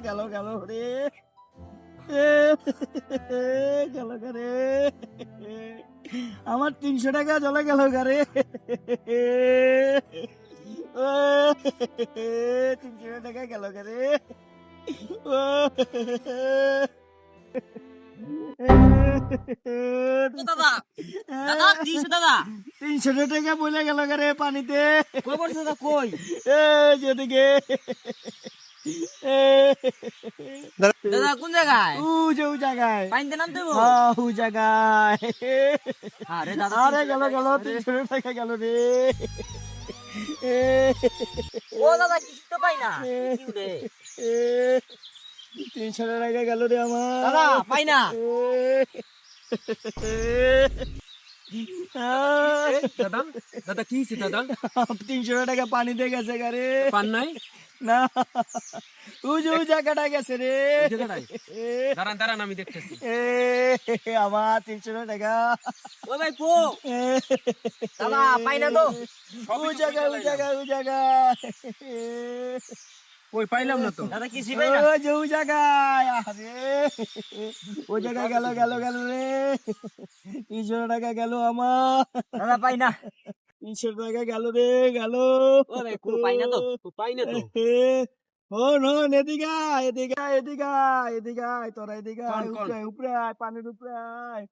গেল গেল রে, গেল রে, আমার 300 টাকা চলে গেল গারে। 300 টাকা গেল গারে। দাদা দাদা দিস দাদা 300 টাকা বলে গেল গারে পানিতে। কই পড়ছে দাদা কই যেদিকে দাদা কোন জায়গায় ও জায়গায় পানিতে নামতে হইবো? ও জায়গায়। আরে দাদা আরে গেল গেল 300 টাকা গেল রে। ও দাদা কিছু তো পাই না কি রে 300 টাকা গেল রে আমার দাদা পাই না দাদা দাদা কি হয়েছে দাদা? 300 টাকা পানি দিয়ে গেছে গারে। পান নাই? না ওই জায়গাটা গেছে রে। ওই জায়গাটায়? দাঁড়ান দাঁড়ান আমি দেখতেছি। আমার 300 টাকা। ও ভাই কো দাদা পাই না তো ওই জায়গায় ওই পাইলাম না তো। দাদা কিছু পাই না ওই জায়গায়। আরে ওই জায়গায় গেল রে। 300 টাকা গেল আমার। দাদা পাই না 300 টাকা গেল রে, গেল। ও ভাই কো পাই না তো পাই না তো। হন এদিকে আয়, তোরা এদিকে আয়, কোন? উপরে আয়, পানির উপরে আয়।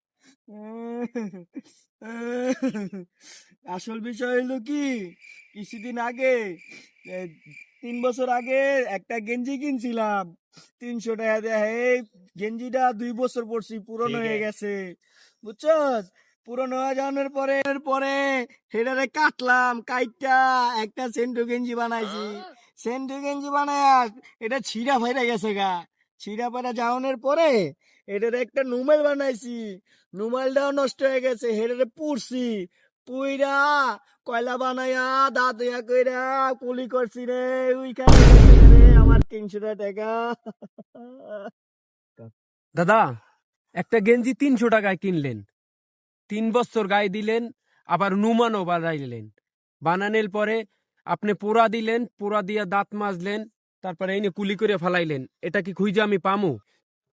আসল বিষয় হলো কি, কিছুদিন আগে 3 বছর আগে একটা গেঞ্জি কিনছিলাম 300 টাকা দিয়ে। এই গেঞ্জিটা 2 বছর পরছি, পুরনো হয়ে গেছে, বুঝছস? পুরনো হয়ে যাওয়ার পরে হেডারে কাটলাম, কাইটা একটা সেন্টু গেঞ্জি বানাইছি। সেন্টু গেঞ্জি বানায় এটা ছিঁড়া ফাইরা গেছে গা। ছিঁড়া ফাইরা যাওয়ানোর পরে এটার একটা নুমাইল বানাইছি, নুমাইলটাও নষ্ট হয়ে গেছে। হেডারে পুড়ছি, পুইরা কয়লা বানাইয়া দাঁত ইয়া কইরা কুলি করছি রে। ওইখানে গেছে রে আমার 300 টাকা। দাদা একটা গেঞ্জি 300 টাকায় কিনলেন, 3 বছর গায়ে দিলেন, আবার নুমানও বানাইলেন। বানানোর পরে আপনি পোড়া দিলেন, পোড়া দিয়া দাঁত মাজলেন, তারপরে এনে কুলি করে ফেলাইলেন। এটা কি খুঁজে আমি পামু?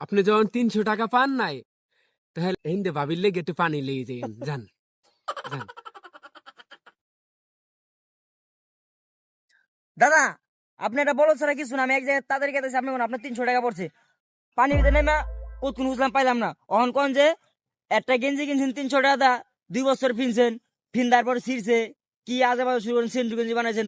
আপনি যখন 300 টাকা পান নাই, তাহলে হিন্দে ভাবির লেগে একটু পানি লেগে যান যান যান। দাদা আপনি এটা বলো ছাড়া কিছু না। আমি এক জায়গায় তাদের কাছে আপনি আপনার 300 টাকা পড়ছে পানির ভিতরে নেমা কতক্ষণ বুঝলাম পাইলাম না। অহন কোন যে একটা গেঞ্জি কিনছেন 300 টাকা দা 2 বছর ফিনছেন, ফিন তারপর ছিঁড়ছে কি আজে বাজে শুরু করেন, সেন্টু গেঞ্জি বানাইছেন